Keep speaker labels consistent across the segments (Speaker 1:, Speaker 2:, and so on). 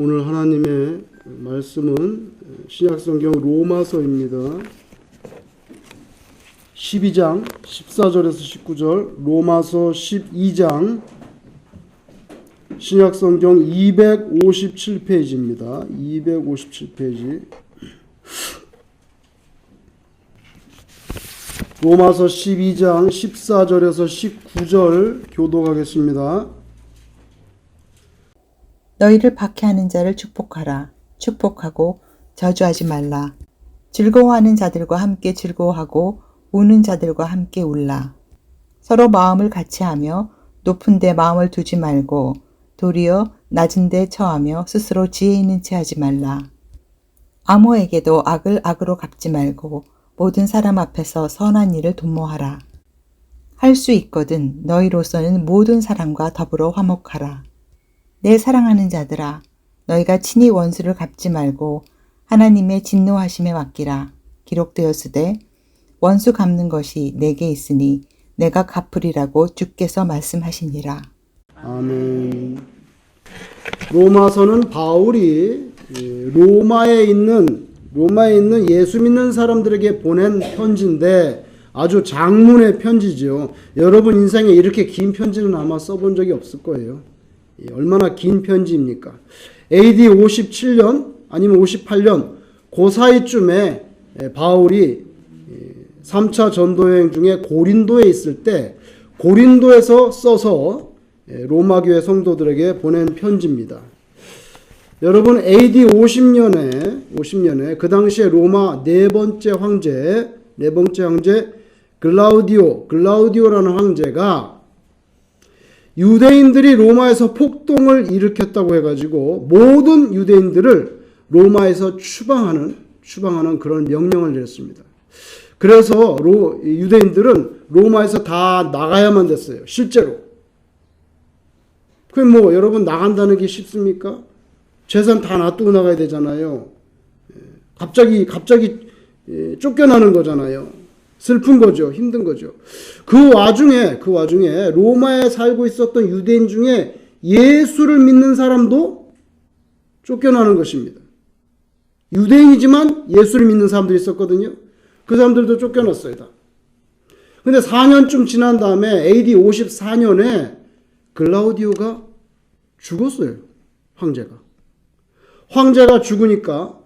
Speaker 1: 오늘 하나님의 말씀은 신약성경 로마서입니다. 12장 14절에서 19절, 로마서 12장 신약성경 257페이지입니다. 257페이지. 로마서 12장 14절에서 19절 교독하겠습니다.
Speaker 2: 너희를 박해하는 자를 축복하라. 축복하고 저주하지 말라. 즐거워하는 자들과 함께 즐거워하고 우는 자들과 함께 울라. 서로 마음을 같이 하며 높은 데 마음을 두지 말고 도리어 낮은 데 처하며 스스로 지혜 있는 채 하지 말라. 아무에게도 악을 악으로 갚지 말고 모든 사람 앞에서 선한 일을 도모하라. 할 수 있거든 너희로서는 모든 사람과 더불어 화목하라. 내 사랑하는 자들아, 너희가 친히 원수를 갚지 말고 하나님의 진노하심에 맡기라. 기록되었으되 원수 갚는 것이 내게 있으니 내가 갚으리라고 주께서 말씀하시니라.
Speaker 1: 아멘. 로마서는 바울이 로마에 있는 예수 믿는 사람들에게 보낸 편지인데 아주 장문의 편지죠. 여러분 인생에 이렇게 긴 편지는 아마 써본 적이 없을 거예요. 얼마나 긴 편지입니까? AD 57년 아니면 58년 그 사이쯤에 바울이 3차 전도여행 중에 고린도에 있을 때 고린도에서 써서 로마교회 성도들에게 보낸 편지입니다. 여러분 AD 50년에 그 당시에 로마 네 번째 황제 글라우디오라는 황제가 유대인들이 로마에서 폭동을 일으켰다고 해가지고 모든 유대인들을 로마에서 추방하는 그런 명령을 내렸습니다. 그래서 유대인들은 로마에서 다 나가야만 됐어요. 실제로. 그럼 뭐 여러분 나간다는 게 쉽습니까? 재산 다 놔두고 나가야 되잖아요. 갑자기 쫓겨나는 거잖아요. 슬픈 거죠. 힘든 거죠. 그 와중에 로마에 살고 있었던 유대인 중에 예수를 믿는 사람도 쫓겨나는 것입니다. 유대인이지만 예수를 믿는 사람들이 있었거든요. 그 사람들도 쫓겨났어요. 다. 근데 4년쯤 지난 다음에 AD 54년에 글라우디오가 죽었어요. 황제가 죽으니까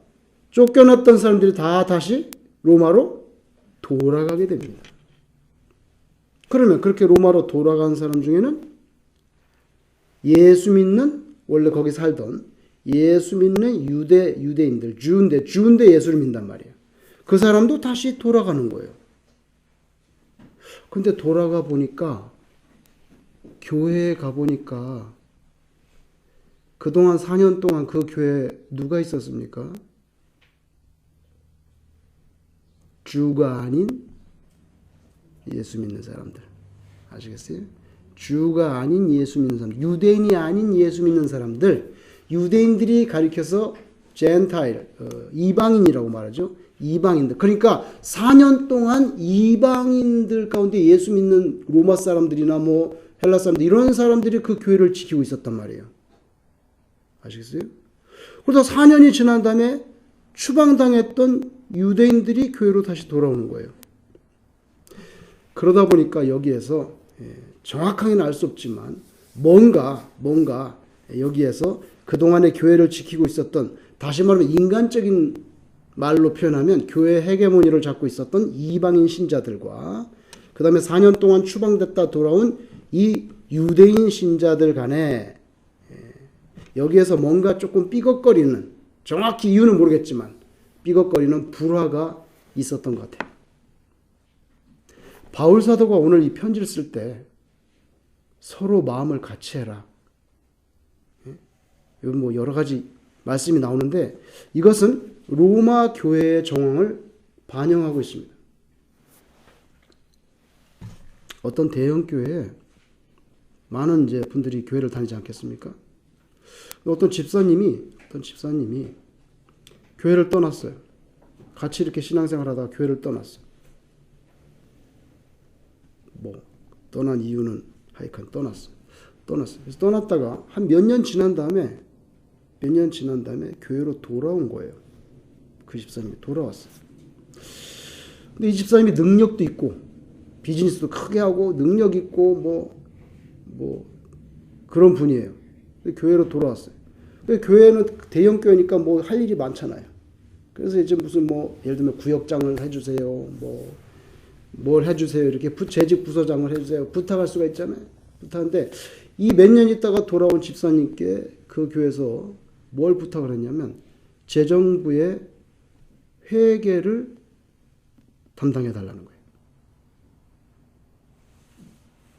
Speaker 1: 쫓겨났던 사람들이 다 다시 로마로 돌아가게 됩니다. 그러면 그렇게 로마로 돌아간 사람 중에는 예수 믿는 원래 거기 살던 예수 믿는 유대인들 주인데 예수를 믿는단 말이에요. 그 사람도 다시 돌아가는 거예요. 근데 돌아가 보니까 교회에 가보니까 그동안 4년 동안 그 교회에 누가 있었습니까? 주가 아닌 예수 믿는 사람들. 아시겠어요? 주가 아닌 예수 믿는 사람들. 유대인이 아닌 예수 믿는 사람들. 유대인들이 가리켜서 젠타일, 이방인이라고 말하죠. 이방인들. 그러니까 4년 동안 이방인들 가운데 예수 믿는 로마 사람들이나 뭐 헬라 사람들 이런 사람들이 그 교회를 지키고 있었단 말이에요. 아시겠어요? 그러다 4년이 지난 다음에 추방당했던 유대인들이 교회로 다시 돌아오는 거예요. 그러다 보니까 여기에서 정확하게는 알 수 없지만 뭔가 여기에서 그동안의 교회를 지키고 있었던, 다시 말하면 인간적인 말로 표현하면 교회 헤게모니를 잡고 있었던 이방인 신자들과 그 다음에 4년 동안 추방됐다 돌아온 이 유대인 신자들 간에 여기에서 뭔가 조금 삐걱거리는, 정확히 이유는 모르겠지만 삐걱거리는 불화가 있었던 것 같아요. 바울 사도가 오늘 이 편지를 쓸 때 서로 마음을 같이 해라. 여기 뭐 여러 가지 말씀이 나오는데 이것은 로마 교회의 정황을 반영하고 있습니다. 어떤 대형 교회에 많은 이제 분들이 교회를 다니지 않겠습니까? 어떤 집사님이 교회를 떠났어요. 같이 이렇게 신앙생활 하다가 교회를 떠났어요. 떠난 이유는 하여간 떠났어요. 그래서 떠났다가 한 몇 년 지난 다음에 몇 년 지난 다음에 교회로 돌아온 거예요. 그 집사님이 돌아왔어요. 근데 이 집사님이 능력도 있고 비즈니스도 크게 하고 능력 있고 뭐 그런 분이에요. 근데 교회로 돌아왔어요. 근데 교회는 대형 교회니까 뭐 할 일이 많잖아요. 그래서 이제 무슨 뭐 예를 들면 구역장을 해주세요, 뭘 해주세요, 이렇게 재직 부서장을 해주세요 부탁할 수가 있잖아요. 부탁하는데 이 몇 년 있다가 돌아온 집사님께 그 교회에서 뭘 부탁을 했냐면 재정부의 회계를 담당해 달라는 거예요.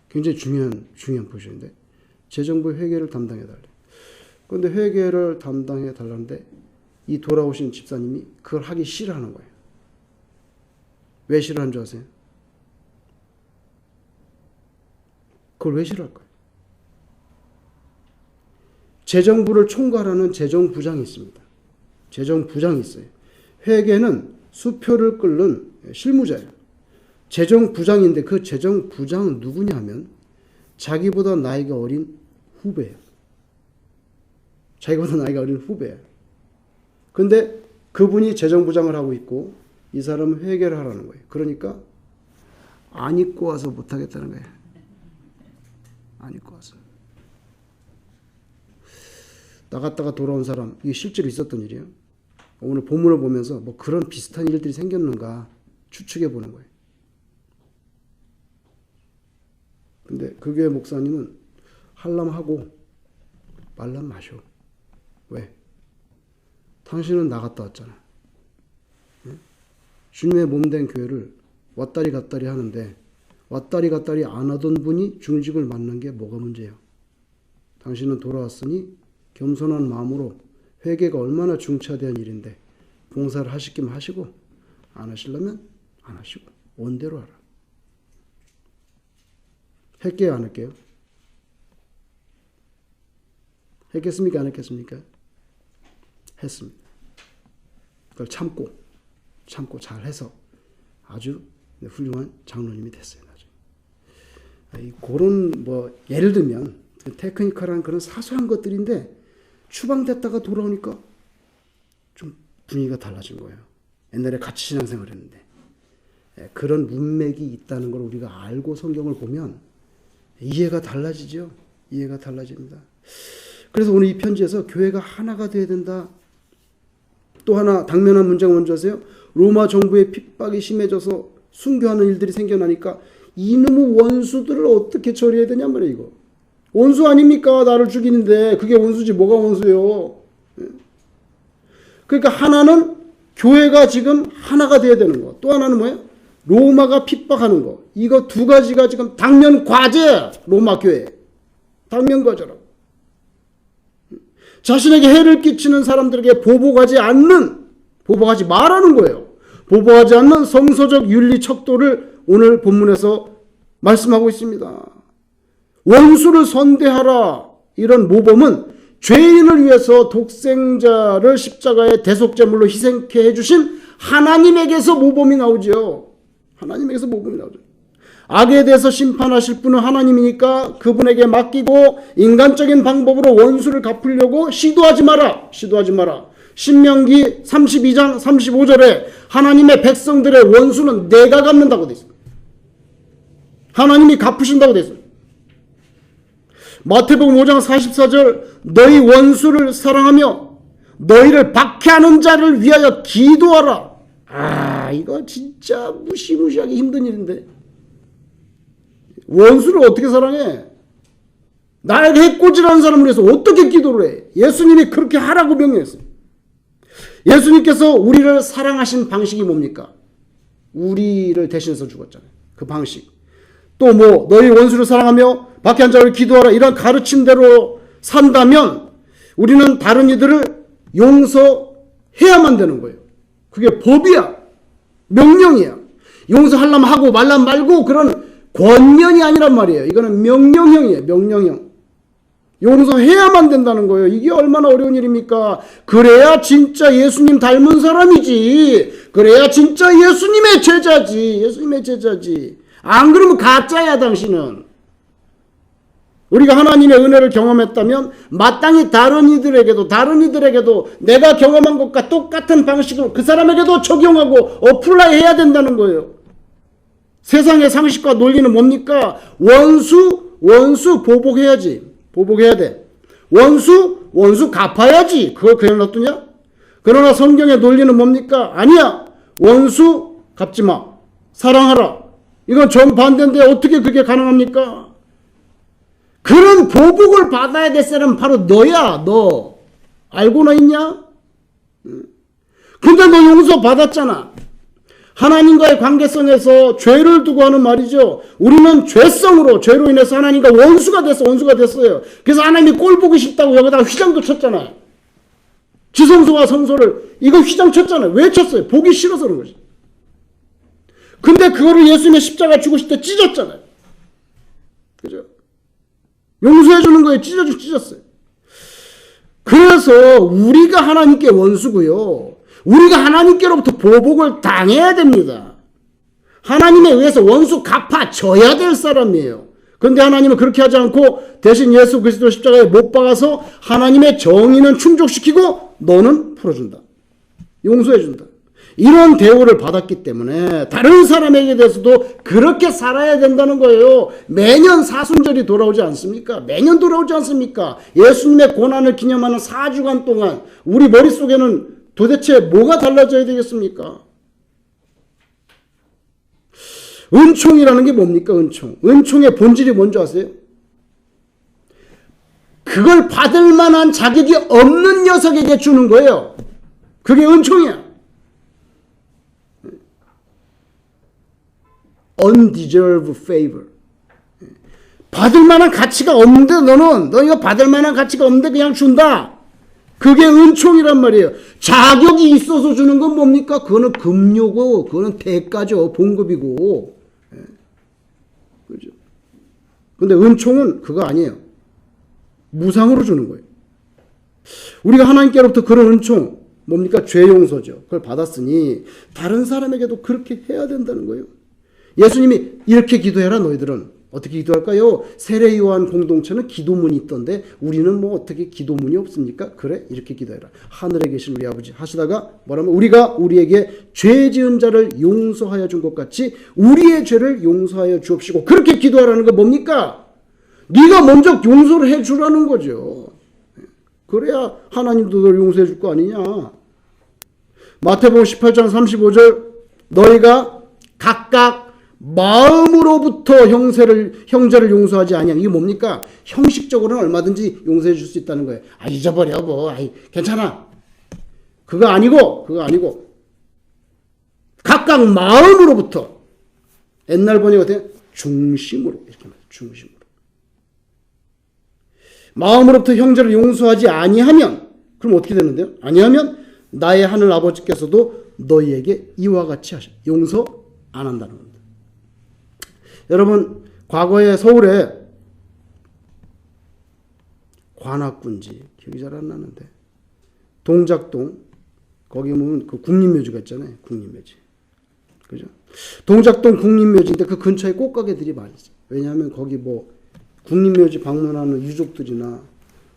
Speaker 1: 굉장히 중요한 포지션인데 재정부 회계를 담당해 달래. 그런데 회계를 담당해 달라는데 이 돌아오신 집사님이 그걸 하기 싫어하는 거예요. 왜 싫어하는 줄 아세요? 그걸 왜 싫어할 거예요? 재정부를 총괄하는 재정부장이 있습니다. 재정부장이 있어요. 회계는 수표를 끓는 실무자예요. 재정부장인데 그 재정부장은 누구냐 하면 자기보다 나이가 어린 후배예요. 자기보다 나이가 어린 후배예요. 근데 그분이 재정부장을 하고 있고 이 사람은 회계를 하라는 거예요. 그러니까 안 입고 와서 못하겠다는 거예요. 안 입고 와서. 나갔다가 돌아온 사람, 이게 실제로 있었던 일이에요. 오늘 본문을 보면서 뭐 그런 비슷한 일들이 생겼는가 추측해 보는 거예요. 근데 그 교회 목사님은 할람 하고 말람 마셔. 왜? 당신은 나갔다 왔잖아. 주님의 몸된 교회를 왔다리 갔다리 하는데 왔다리 갔다리 안 하던 분이 중직을 맡는 게 뭐가 문제예요? 당신은 돌아왔으니 겸손한 마음으로 회개가 얼마나 중차대한 일인데 봉사를 하실 기면 하시고 안 하시려면 안 하시고 원대로 하라. 할게요, 안 할게요? 했겠습니까, 안 했겠습니까? 했습니다. 그걸 참고 잘해서 아주 훌륭한 장로님이 됐어요. 나중에. 그런 뭐 예를 들면 테크니컬한 그런 사소한 것들인데 추방됐다가 돌아오니까 좀 분위기가 달라진 거예요. 옛날에 같이 신앙생활을 했는데 그런 문맥이 있다는 걸 우리가 알고 성경을 보면 이해가 달라지죠. 이해가 달라집니다. 그래서 오늘 이 편지에서 교회가 하나가 되어야 된다. 또 하나 당면한 문제가 뭔지 아세요? 로마 정부의 핍박이 심해져서 순교하는 일들이 생겨나니까 이놈의 원수들을 어떻게 처리해야 되냔 말이에요. 이거 원수 아닙니까? 나를 죽이는데 그게 원수지 뭐가 원수요? 그러니까 하나는 교회가 지금 하나가 돼야 되는 거. 또 하나는 뭐예요? 로마가 핍박하는 거. 이거 두 가지가 지금 당면 과제야. 로마 교회. 당면 과제라고. 자신에게 해를 끼치는 사람들에게 보복하지 말라는 거예요. 보복하지 않는 성서적 윤리 척도를 오늘 본문에서 말씀하고 있습니다. 원수를 선대하라. 이런 모범은 죄인을 위해서 독생자를 십자가의 대속제물로 희생케 해주신 하나님에게서 모범이 나오죠. 하나님에게서 모범이 나오죠. 악에 대해서 심판하실 분은 하나님이니까 그분에게 맡기고 인간적인 방법으로 원수를 갚으려고 시도하지 마라. 신명기 32장 35절에 하나님의 백성들의 원수는 내가 갚는다고 돼 있어요. 하나님이 갚으신다고 돼 있어요. 마태복음 5장 44절 너희 원수를 사랑하며 너희를 박해하는 자를 위하여 기도하라. 이거 진짜 무시무시하기 힘든 일인데 원수를 어떻게 사랑해? 나에게 해코지라는 사람을 위해서 어떻게 기도를 해? 예수님이 그렇게 하라고 명령했어요. 예수님께서 우리를 사랑하신 방식이 뭡니까? 우리를 대신해서 죽었잖아요. 그 방식. 또 뭐 너희 원수를 사랑하며 박해한 자를 기도하라 이런 가르침대로 산다면 우리는 다른 이들을 용서해야만 되는 거예요. 그게 법이야. 명령이야. 용서하려면 하고 말라면 말고 그런 권면이 아니란 말이에요. 이거는 명령형이에요. 명령형. 용서해야만 된다는 거예요. 이게 얼마나 어려운 일입니까? 그래야 진짜 예수님 닮은 사람이지. 그래야 진짜 예수님의 제자지. 안 그러면 가짜야 당신은. 우리가 하나님의 은혜를 경험했다면 마땅히 다른 이들에게도 내가 경험한 것과 똑같은 방식으로 그 사람에게도 적용하고 어플라이 해야 된다는 거예요. 세상의 상식과 논리는 뭡니까? 원수 보복해야지. 보복해야 돼. 원수 갚아야지. 그걸 그냥 놔두냐? 그러나 성경의 논리는 뭡니까? 아니야. 원수 갚지 마. 사랑하라. 이건 정반대인데 어떻게 그게 가능합니까? 그런 보복을 받아야 될 사람은 바로 너야. 너. 알고나 있냐? 근데 너 용서 받았잖아. 하나님과의 관계성에서 죄를 두고 하는 말이죠. 우리는 죄로 인해서 하나님과 원수가 됐어요. 그래서 하나님이 꼴 보기 싫다고 여기다가 휘장도 쳤잖아요. 지성소와 성소를 이거 휘장 쳤잖아요. 왜 쳤어요? 보기 싫어서 그런 거지. 근데 그거를 예수님의 십자가 죽으실 때 찢었잖아요. 그죠? 용서해 주는 거에 찢었어요. 그래서 우리가 하나님께 원수고요. 우리가 하나님께로부터 보복을 당해야 됩니다. 하나님에 의해서 원수 갚아줘야 될 사람이에요. 그런데 하나님은 그렇게 하지 않고 대신 예수 그리스도 십자가에 못 박아서 하나님의 정의는 충족시키고 너는 풀어준다. 용서해준다. 이런 대우를 받았기 때문에 다른 사람에게 대해서도 그렇게 살아야 된다는 거예요. 매년 사순절이 돌아오지 않습니까? 매년 돌아오지 않습니까? 예수님의 고난을 기념하는 4주간 동안 우리 머릿속에는 도대체 뭐가 달라져야 되겠습니까? 은총이라는 게 뭡니까? 은총의 본질이 뭔지 아세요? 그걸 받을 만한 자격이 없는 녀석에게 주는 거예요. 그게 은총이야. undeserved favor. 받을 만한 가치가 없는데 너 이거 받을 만한 가치가 없는데 그냥 준다. 그게 은총이란 말이에요. 자격이 있어서 주는 건 뭡니까? 그거는 급료고, 그거는 대가죠. 봉급이고. 그죠? 근데 은총은 그거 아니에요. 무상으로 주는 거예요. 우리가 하나님께로부터 그런 은총, 뭡니까? 죄 용서죠. 그걸 받았으니, 다른 사람에게도 그렇게 해야 된다는 거예요. 예수님이 이렇게 기도해라, 너희들은. 어떻게 기도할까요? 세례 요한 공동체는 기도문이 있던데 우리는 뭐 어떻게 기도문이 없습니까? 그래, 이렇게 기도해라. 하늘에 계신 우리 아버지 하시다가 뭐라면 우리가 우리에게 죄 지은 자를 용서하여 준 것 같이 우리의 죄를 용서하여 주옵시고, 그렇게 기도하라는 건 뭡니까? 네가 먼저 용서를 해 주라는 거죠. 그래야 하나님도 널 용서해 줄 거 아니냐. 마태복음 18장 35절 너희가 각각 마음으로부터 형제를 용서하지 아니하면 이게 뭡니까? 형식적으로는 얼마든지 용서해 줄 수 있다는 거예요. 잊어버려 뭐. 괜찮아. 그거 아니고 각각 마음으로부터, 옛날 번역 어때요? 중심으로, 이렇게 말해요. 중심으로. 마음으로부터 형제를 용서하지 아니하면, 그럼 어떻게 되는데요? 아니하면 나의 하늘 아버지께서도 너희에게 이와 같이 용서 안 한다는 겁니다. 여러분, 과거에 서울에 관악군지 기억이 잘 안 나는데 동작동 거기 보면 그 국립묘지가 있잖아요. 국립묘지. 그죠? 동작동 국립묘지인데 그 근처에 꽃가게들이 많이 있어요. 왜냐하면 거기 뭐 국립묘지 방문하는 유족들이나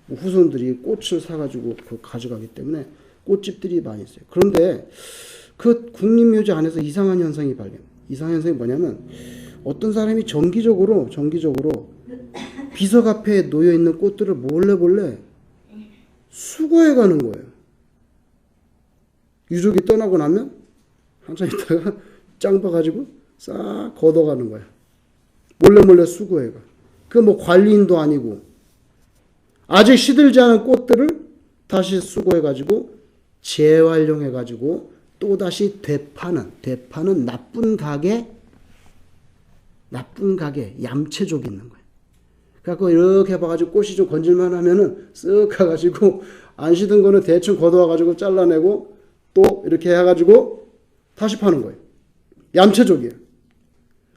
Speaker 1: 뭐 후손들이 꽃을 사가지고 가져가기 때문에 꽃집들이 많이 있어요. 그런데 그 국립묘지 안에서 이상한 현상이 발견. 이상한 현상이 뭐냐면 어떤 사람이 정기적으로 비석 앞에 놓여 있는 꽃들을 몰래 수거해 가는 거예요. 유족이 떠나고 나면 한참 있다가 짱 봐가지고 싹 걷어가는 거야. 몰래 수거해 가. 그 뭐 관리인도 아니고 아직 시들지 않은 꽃들을 다시 수거해 가지고 재활용해 가지고 또 다시 되파는 나쁜 가게 얌체족이 있는 거예요. 그래갖고 이렇게 봐가지고 꽃이 좀 건질만 하면은 쓱 가가지고 안 시든 거는 대충 걷어와가지고 잘라내고 또 이렇게 해가지고 다시 파는 거예요. 얌체족이에요.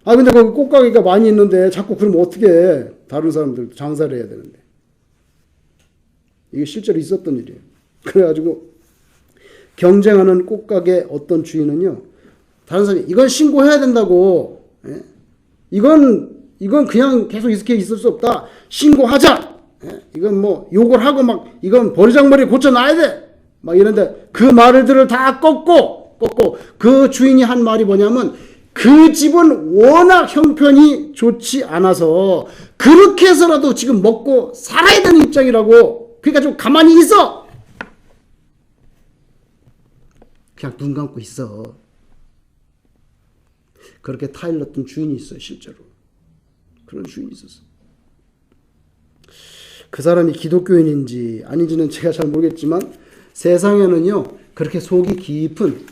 Speaker 1: 근데 거기 꽃가게가 많이 있는데 자꾸 그러면 어떻게 해? 다른 사람들도 장사를 해야 되는데. 이게 실제로 있었던 일이에요. 그래가지고 경쟁하는 꽃가게 어떤 주인은요, 다른 사람이 이건 신고해야 된다고. 이건 이건 그냥 계속 이렇게 있을 수 없다. 신고하자. 이건 뭐 욕을 하고 막 이건 버리장머리 고쳐놔야 돼. 막 이런데 그 말들을 다 꺾고 그 주인이 한 말이 뭐냐면 그 집은 워낙 형편이 좋지 않아서 그렇게 해서라도 지금 먹고 살아야 되는 입장이라고. 그러니까 좀 가만히 있어. 그냥 눈 감고 있어. 그렇게 타일렀던 주인이 있어요. 실제로. 그런 주인이 있었어. 그 사람이 기독교인인지 아닌지는 제가 잘 모르겠지만 세상에는요 그렇게 속이 깊은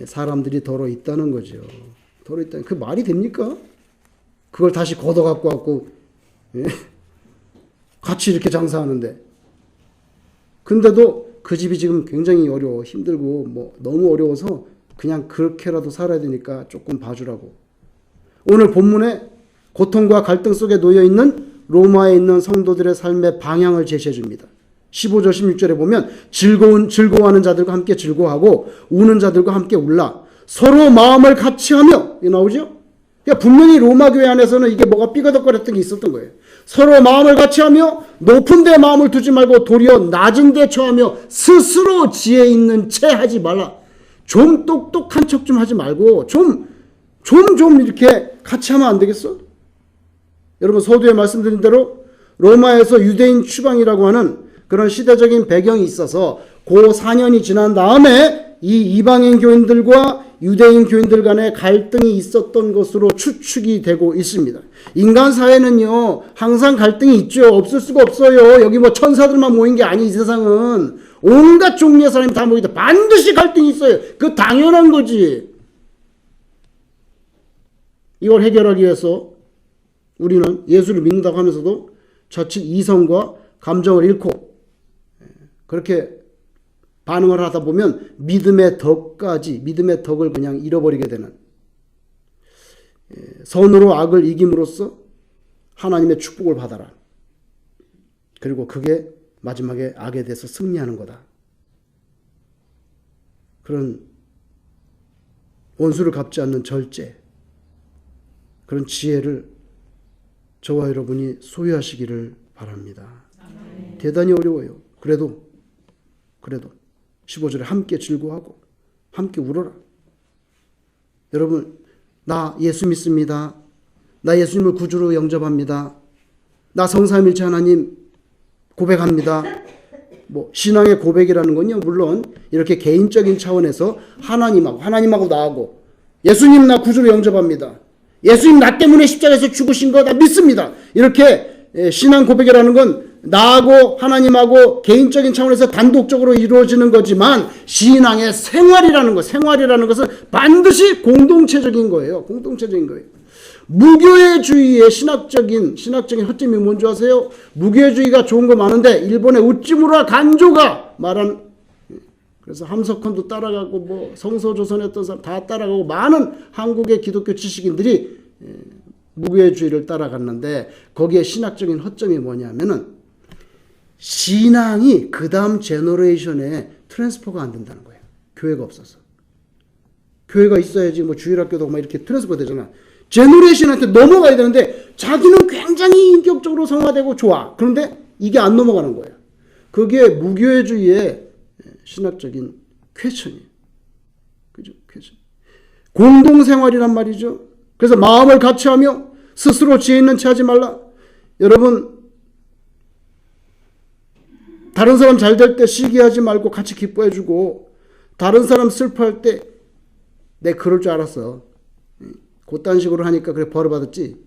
Speaker 1: 사람들이 더러 있다는 거죠. 더러 있다는 그 말이 됩니까? 그걸 다시 걷어 갖고 왔고 같이 이렇게 장사하는데 근데도 그 집이 지금 굉장히 어려워 힘들고 뭐 너무 어려워서 그냥 그렇게라도 살아야 되니까 조금 봐주라고. 오늘 본문에 고통과 갈등 속에 놓여있는 로마에 있는 성도들의 삶의 방향을 제시해 줍니다. 15절 16절에 보면 즐거워하는 자들과 함께 즐거워하고 우는 자들과 함께 울라. 서로 마음을 같이 하며 이 나오죠? 그러니까 분명히 로마 교회 안에서는 이게 뭐가 삐거덕거렸던 게 있었던 거예요. 서로 마음을 같이 하며 높은 데 마음을 두지 말고 도리어 낮은 데 처하며 스스로 지혜 있는 채 하지 말라. 좀 똑똑한 척 좀 하지 말고 좀 이렇게 같이 하면 안 되겠어? 여러분 서두에 말씀드린 대로 로마에서 유대인 추방이라고 하는 그런 시대적인 배경이 있어서 그 4년이 지난 다음에 이 이방인 교인들과 유대인 교인들 간의 갈등이 있었던 것으로 추측이 되고 있습니다. 인간 사회는요 항상 갈등이 있죠. 없을 수가 없어요. 여기 뭐 천사들만 모인 게 아니 이 세상은 온갖 종류의 사람이 다 모이다 반드시 갈등이 있어요. 그 당연한 거지. 이걸 해결하기 위해서 우리는 예수를 믿는다고 하면서도 자칫 이성과 감정을 잃고 그렇게 반응을 하다 보면 믿음의 덕을 그냥 잃어버리게 되는 선으로 악을 이김으로써 하나님의 축복을 받아라. 그리고 그게 마지막에 악에 대해서 승리하는 거다. 그런 원수를 갚지 않는 절제, 그런 지혜를 저와 여러분이 소유하시기를 바랍니다. 대단히 어려워요. 그래도 15절에 함께 즐거워하고 함께 울어라. 여러분 나 예수 믿습니다. 나 예수님을 구주로 영접합니다. 나 성삼일체 하나님 고백합니다. 뭐 신앙의 고백이라는 건요 물론 이렇게 개인적인 차원에서 하나님하고 나하고 예수님 나 구주로 영접합니다. 예수님 나 때문에 십자가에서 죽으신 거 나 믿습니다. 이렇게 신앙 고백이라는 건 나하고 하나님하고 개인적인 차원에서 단독적으로 이루어지는 거지만 생활이라는 것은 반드시 공동체적인 거예요. 무교회주의의 신학적인 허점이 뭔지 아세요? 무교회주의가 좋은 거 많은데 일본의 우찌무라 간조가 말한 그래서 함석헌도 따라가고 뭐 성서조선했던 사람 다 따라가고 많은 한국의 기독교 지식인들이 무교회주의를 따라갔는데 거기에 신학적인 허점이 뭐냐면은 신앙이 그 다음 제너레이션에 트랜스퍼가 안 된다는 거예요. 교회가 없어서. 교회가 있어야지 뭐 주일학교도 막 이렇게 트랜스퍼 되잖아. 제너레이션한테 넘어가야 되는데 자기는 굉장히 인격적으로 성화되고 좋아. 그런데 이게 안 넘어가는 거예요. 그게 무교회주의의 신학적인 퀘션이에요. 그죠? 퀘션. 공동생활이란 말이죠. 그래서 마음을 같이 하며 스스로 지혜 있는 채 하지 말라. 여러분 다른 사람 잘 될 때 시기하지 말고 같이 기뻐해주고 다른 사람 슬퍼할 때 내 그럴 줄 알았어. 그딴 식으로 하니까 그래 벌을 받았지.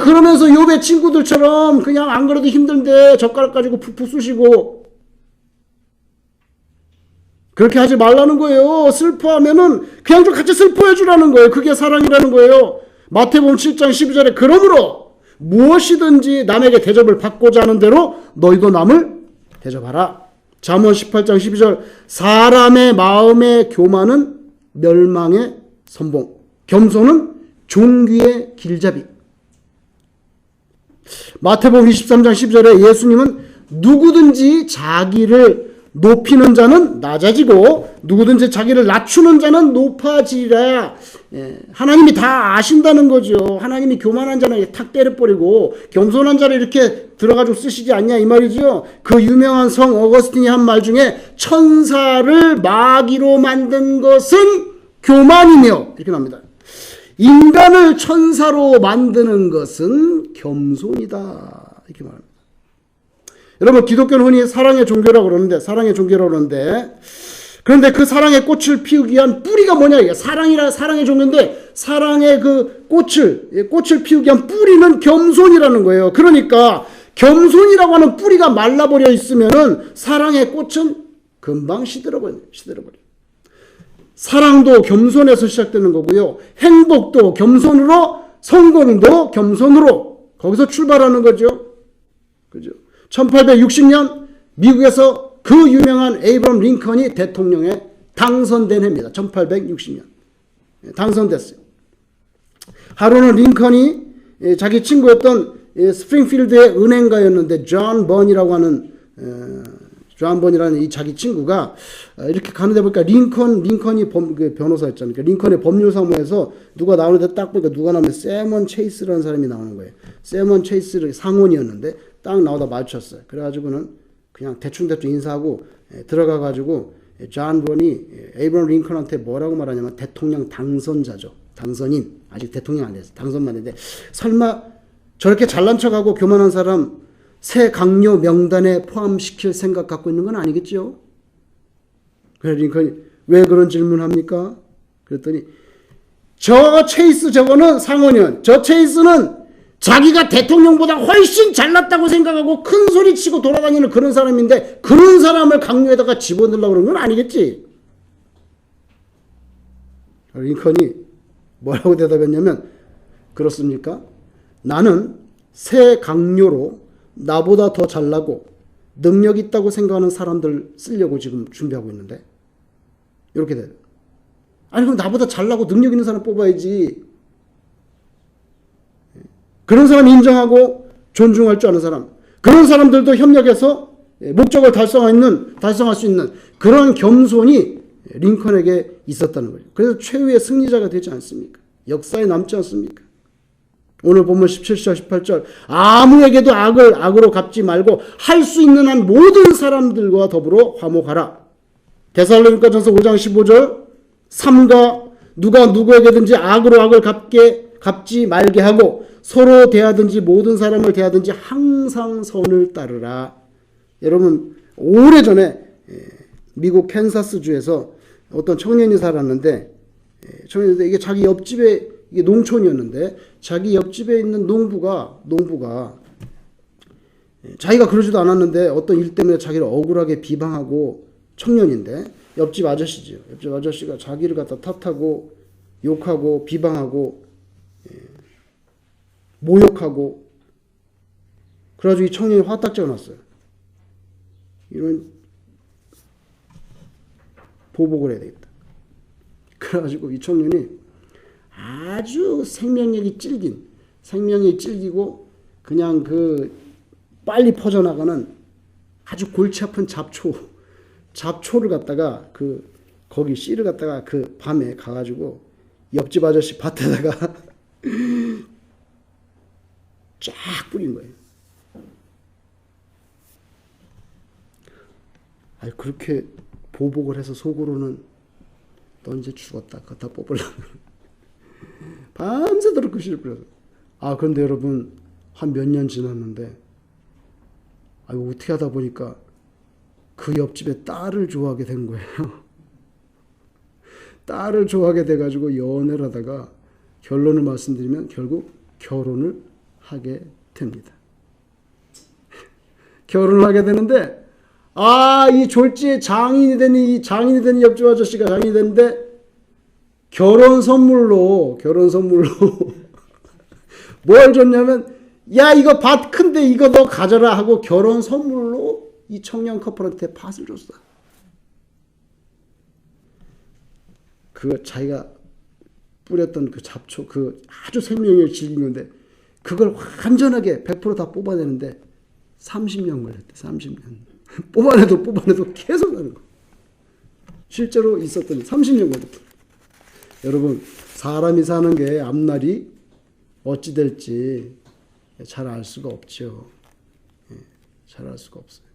Speaker 1: 그러면서 욥의 친구들처럼 그냥 안 그래도 힘든데 젓가락 가지고 푹푹 쑤시고 그렇게 하지 말라는 거예요. 슬퍼하면은 그냥 좀 같이 슬퍼해 주라는 거예요. 그게 사랑이라는 거예요. 마태복음 7장 12절에 그러므로 무엇이든지 남에게 대접을 받고자 하는 대로 너희도 남을 대접하라. 잠언 18장 12절 사람의 마음의 교만은 멸망의 선봉, 겸손은 종귀의 길잡이. 마태복음 23장 10절에 예수님은 누구든지 자기를 높이는 자는 낮아지고 누구든지 자기를 낮추는 자는 높아지라. 하나님이 다 아신다는 거죠. 하나님이 교만한 자는 탁 때려버리고 겸손한 자를 이렇게 들어가지고 쓰시지 않냐 이 말이죠. 그 유명한 성 어거스틴이 한 말 중에 천사를 마귀로 만든 것은 교만이며 이렇게 나옵니다. 인간을 천사로 만드는 것은 겸손이다 이렇게 말합니다. 여러분 기독교는 흔히 사랑의 종교라고 그러는데 그런데 그 사랑의 꽃을 피우기 위한 뿌리가 뭐냐 이게 사랑의 종교인데 사랑의 그 꽃을 피우기 위한 뿌리는 겸손이라는 거예요. 그러니까 겸손이라고 하는 뿌리가 말라버려 있으면은 사랑의 꽃은 금방 시들어버려. 사랑도 겸손에서 시작되는 거고요. 행복도 겸손으로, 성공도 겸손으로 거기서 출발하는 거죠. 그죠? 1860년 미국에서 그 유명한 에이브럼 링컨이 대통령에 당선된 해입니다. 1860년. 당선됐어요. 하루는 링컨이 자기 친구였던 스프링필드의 은행가였는데 존 번이라는 이 자기 친구가 이렇게 가는데 보니까 링컨이 변호사였잖아요. 그러니까 링컨의 법률사무에서 누가 나오는데 딱 보니까 누가 나오면 세먼 체이스라는 사람이 나오는 거예요. 세먼 체이스를 상원이었는데 딱 나오다 마주쳤어요. 그래가지고는 그냥 대충 인사하고 들어가가지고 존 번이 에이브럼 링컨한테 뭐라고 말하냐면 대통령 당선자죠. 당선인. 아직 대통령 안 됐어요. 당선만 했는데 설마 저렇게 잘난 척하고 교만한 사람 새 강요 명단에 포함시킬 생각 갖고 있는 건 아니겠죠? 그래서 링컨이 왜 그런 질문합니까? 그랬더니 저 체이스 저거는 상원의원, 저 체이스는 자기가 대통령보다 훨씬 잘났다고 생각하고 큰 소리 치고 돌아다니는 그런 사람인데 그런 사람을 강요에다가 집어넣으려고 그런 건 아니겠지? 링컨이 뭐라고 대답했냐면 그렇습니까? 나는 새 강요로 나보다 더 잘나고 능력 있다고 생각하는 사람들 쓰려고 지금 준비하고 있는데 이렇게 돼요. 아니 그럼 나보다 잘나고 능력 있는 사람 뽑아야지. 그런 사람 인정하고 존중할 줄 아는 사람, 그런 사람들도 협력해서 목적을 달성할 수 있는 그런 겸손이 링컨에게 있었다는 거죠. 그래서 최후의 승리자가 되지 않습니까? 역사에 남지 않습니까? 오늘 본문 17절 18절 아무에게도 악으로 갚지 말고 할 수 있는 한 모든 사람들과 더불어 화목하라. 데살로니가전서 5장 15절 삼가 누가 누구에게든지 악으로 악을 갚지 말게 하고 서로 대하든지 모든 사람을 대하든지 항상 선을 따르라. 여러분 오래전에 미국 캔사스주에서 어떤 청년이 살았는데 이게 자기 옆집에 이게 농촌이었는데 자기 옆집에 있는 농부가 자기가 그러지도 않았는데 어떤 일 때문에 자기를 억울하게 비방하고 청년인데 옆집 아저씨지요. 옆집 아저씨가 자기를 갖다 탓하고 욕하고 비방하고 모욕하고 그래가지고 이 청년이 화딱지가 났어요. 이런 보복을 해야 되겠다. 그래가지고 이 청년이 아주 생명력이 찔기고 그냥 그 빨리 퍼져나가는 아주 골치 아픈 잡초를 갖다가 거기 씨를 갖다가 그 밤에 가가지고 옆집 아저씨 밭에다가 쫙 뿌린 거예요. 아니 그렇게 보복을 해서 속으로는 너 이제 죽었다. 그거 다 뽑으려고. 밤새도록 그 씨를 뿌려서. 그런데 여러분 한 몇 년 지났는데 어떻게 하다 보니까 그 옆집에 딸을 좋아하게 된 거예요. 딸을 좋아하게 돼가지고 연애를 하다가 결론을 말씀드리면 결국 결혼을 하게 됩니다. 결혼을 하게 되는데 이 졸지에 장인이 되는 옆집 아저씨가 장인이 됐는데 결혼 선물로 뭘 줬냐면 야 이거 밭 큰데 이거 너 가져라 하고 결혼 선물로 이 청년 커플한테 밭을 줬어. 그 자기가 뿌렸던 그 잡초 그 아주 생명을 즐긴 건데 그걸 완전하게 100% 다 뽑아내는데 30년 걸렸대. 30년. 뽑아내도 계속 하는 거. 실제로 있었더니 30년 걸렸다. 여러분 사람이 사는 게 앞날이 어찌 될지 잘 알 수가 없죠. 잘 알 수가 없어요.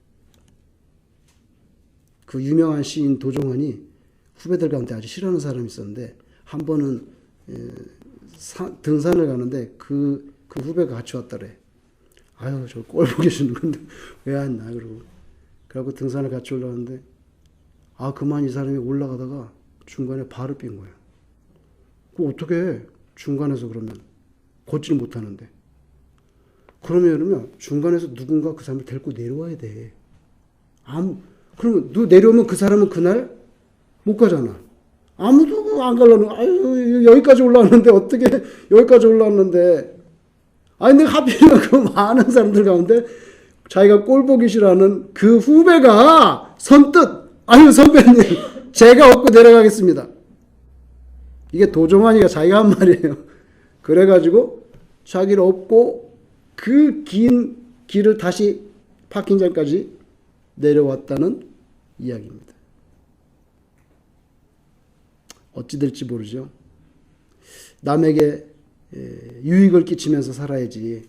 Speaker 1: 그 유명한 시인 도종환이 후배들 가운데 아주 싫어하는 사람이 있었는데 한 번은 등산을 가는데 그 후배가 같이 왔다래. 아유, 저 꼴 보기 싫은 건데 왜 왔나 그러고 등산을 같이 올라갔는데 그만 이 사람이 올라가다가 중간에 발을 삔 거예요. 그 어떻게 해? 중간에서 그러면 걷질 못하는데. 그러면 중간에서 누군가 그 사람을 데리고 내려와야 돼. 그러면 누 내려오면 그 사람은 그날 못 가잖아. 아무도 안 가려는. 아유, 여기까지 올라왔는데 어떻게 여기까지 올라왔는데. 아니 내가 하필이면 그 많은 사람들 가운데 자기가 꼴 보기 싫어하는 그 후배가 선뜻 아유 선배님 제가 업고 내려가겠습니다. 이게 도종환이가 자기가 한 말이에요. 그래가지고 자기를 업고 그 긴 길을 다시 파킹장까지 내려왔다는 이야기입니다. 어찌 될지 모르죠. 남에게 유익을 끼치면서 살아야지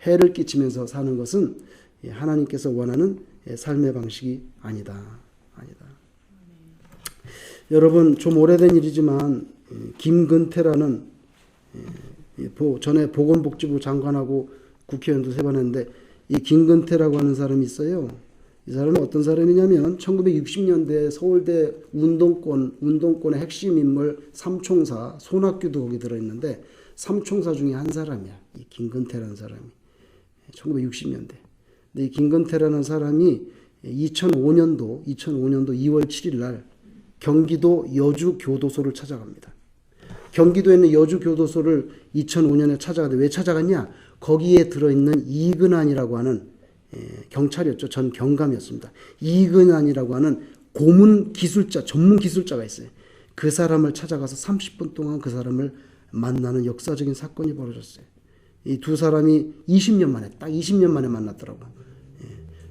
Speaker 1: 해를 끼치면서 사는 것은 하나님께서 원하는 삶의 방식이 아니다. 여러분 좀 오래된 일이지만 김근태라는 전에 보건복지부 장관하고 국회의원도 3번 했는데 이 김근태라고 하는 사람이 있어요. 이 사람은 어떤 사람이냐면 1960년대 서울대 운동권의 핵심 인물 삼총사 손학규도 거기 들어있는데 삼총사 중에 한 사람이야. 이 김근태라는 사람이 1960년대. 근데 이 김근태라는 사람이 2005년도 2월 7일 날 경기도 여주교도소를 찾아갑니다. 경기도에 있는 여주교도소를 2005년에 찾아가는데 왜 찾아갔냐? 거기에 들어있는 이근환이라고 하는 경찰이었죠. 전 경감이었습니다. 이근환이라고 하는 고문 기술자, 전문 기술자가 있어요. 그 사람을 찾아가서 30분 동안 그 사람을 만나는 역사적인 사건이 벌어졌어요. 이 두 사람이 20년 만에, 딱 20년 만에 만났더라고.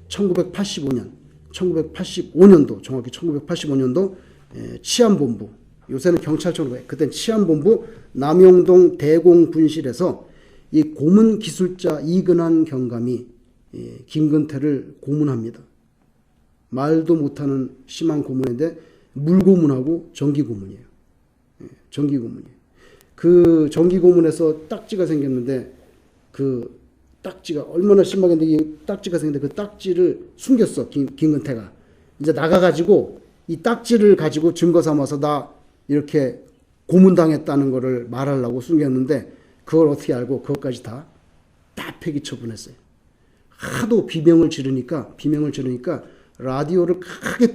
Speaker 1: 1985년도, 정확히 1985년도 치안본부, 요새는 경찰청으로 해. 그땐 치안본부 남영동 대공분실에서 이 고문 기술자 이근환 경감이 김근태를 고문합니다. 말도 못하는 심한 고문인데 물고문하고 전기고문이에요. 전기고문이에요. 그 전기고문에서 딱지가 생겼는데 그 딱지가 얼마나 심하겠는데 이 딱지가 생겼는데 그 딱지를 숨겼어. 김근태가. 이제 나가가지고 이 딱지를 가지고 증거 삼아서 나 이렇게 고문당했다는 거를 말하려고 숨겼는데 그걸 어떻게 알고 그것까지 다 패기 처분했어요. 하도 비명을 지르니까 라디오를 크게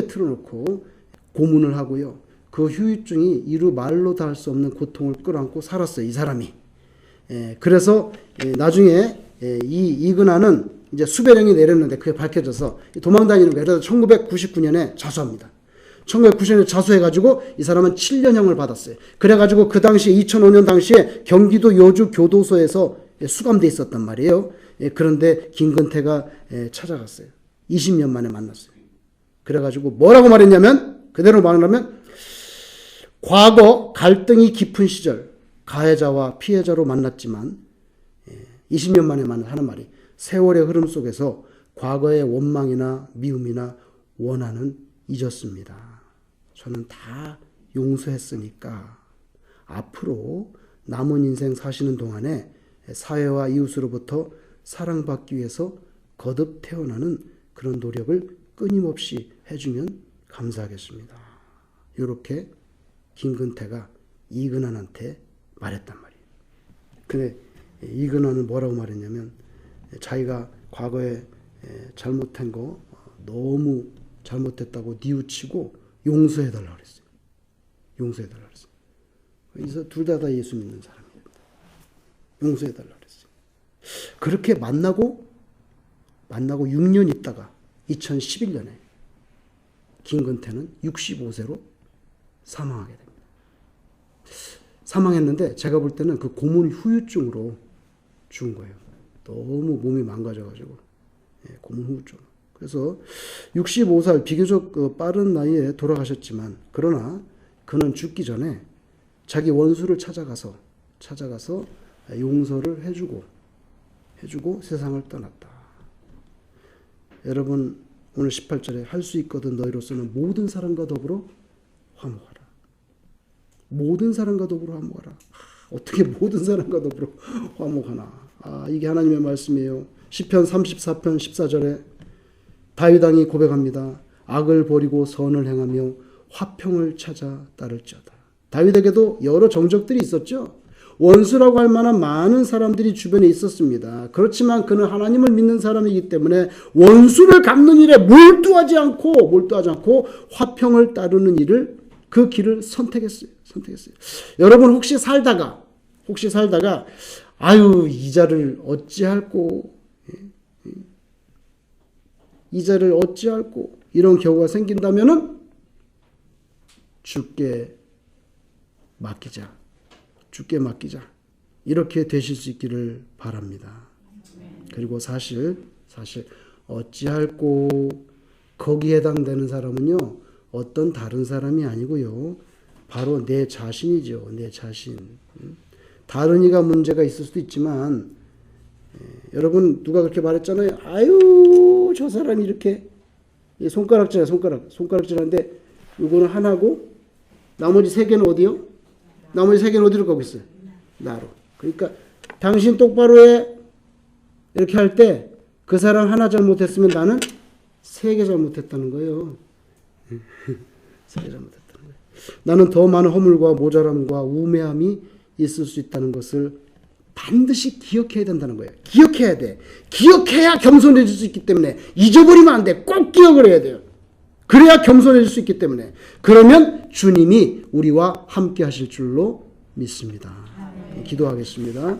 Speaker 1: 틀어놓고 고문을 하고요. 그 후유증이 이루 말로 다 할 수 없는 고통을 끌어안고 살았어요. 이 사람이. 그래서 나중에 이 이근환은 이제 수배령이 내렸는데 그게 밝혀져서 도망다니는 거예요. 그래서 1999년에 자수합니다. 1990년에 자수해가지고 이 사람은 7년형을 받았어요. 그래가지고 그 당시에 2005년 당시에 경기도 여주교도소에서 수감돼 있었단 말이에요. 그런데 김근태가 찾아갔어요. 20년 만에 만났어요. 그래가지고 뭐라고 말했냐면 그대로 말하면 과거 갈등이 깊은 시절 가해자와 피해자로 만났지만 20년 만에 하는 말이 세월의 흐름 속에서 과거의 원망이나 미움이나 원한은 잊었습니다. 저는 다 용서했으니까 앞으로 남은 인생 사시는 동안에 사회와 이웃으로부터 사랑받기 위해서 거듭 태어나는 그런 노력을 끊임없이 해주면 감사하겠습니다. 이렇게 김근태가 이근환한테 말했단 말이에요. 근데 이근환은 뭐라고 말했냐면 자기가 과거에 잘못한 거 너무 잘못했다고 뉘우치고 용서해달라고 그랬어요. 용서해달라고 그랬어요. 그래서 둘 다 예수 믿는 사람입니다. 용서해달라고 그랬어요. 그렇게 만나고 6년 있다가 2011년에 김근태는 65세로 사망하게 됩니다. 사망했는데 제가 볼 때는 그 고문 후유증으로 죽은 거예요. 너무 몸이 망가져가지고 고문 후유증. 그래서 65살 비교적 빠른 나이에 돌아가셨지만 그러나 그는 죽기 전에 자기 원수를 찾아가서 용서를 해주고 세상을 떠났다. 여러분 오늘 18절에 할 수 있거든 너희로서는 모든 사람과 더불어 화목하라. 모든 사람과 더불어 화목하라. 어떻게 모든 사람과 더불어 화목하나. 이게 하나님의 말씀이에요. 시편 34편 14절에 다윗 왕이 고백합니다. 악을 버리고 선을 행하며 화평을 찾아 따를지어다. 다윗에게도 여러 정적들이 있었죠. 원수라고 할 만한 많은 사람들이 주변에 있었습니다. 그렇지만 그는 하나님을 믿는 사람이기 때문에 원수를 갚는 일에 몰두하지 않고 화평을 따르는 일을 그 길을 선택했어요. 여러분 혹시 살다가 아유 이자를 어찌할꼬 이런 경우가 생긴다면은 주께 맡기자. 이렇게 되실 수 있기를 바랍니다. 그리고 사실 어찌할꼬 거기에 해당되는 사람은요. 어떤 다른 사람이 아니고요. 바로 내 자신이죠. 내 자신. 다른 이가 문제가 있을 수도 있지만 여러분 누가 그렇게 말했잖아요. 아유 저 사람이 이렇게 손가락질하는데 이거는 하나고 나머지 세 개는 어디요? 나머지 세 개는 어디로 가고 있어요? 나로. 그러니까 당신 똑바로 해 이렇게 할 때 그 사람 하나 잘못했으면 나는 세 개 잘못했다는 거예요. 세 개 잘못했다는 거예요. 나는 더 많은 허물과 모자람과 우매함이 있을 수 있다는 것을 반드시 기억해야 된다는 거예요. 기억해야 돼. 기억해야 겸손해질 수 있기 때문에 잊어버리면 안 돼. 꼭 기억을 해야 돼요. 그래야 겸손해질 수 있기 때문에. 그러면 주님이 우리와 함께 하실 줄로 믿습니다. 기도하겠습니다.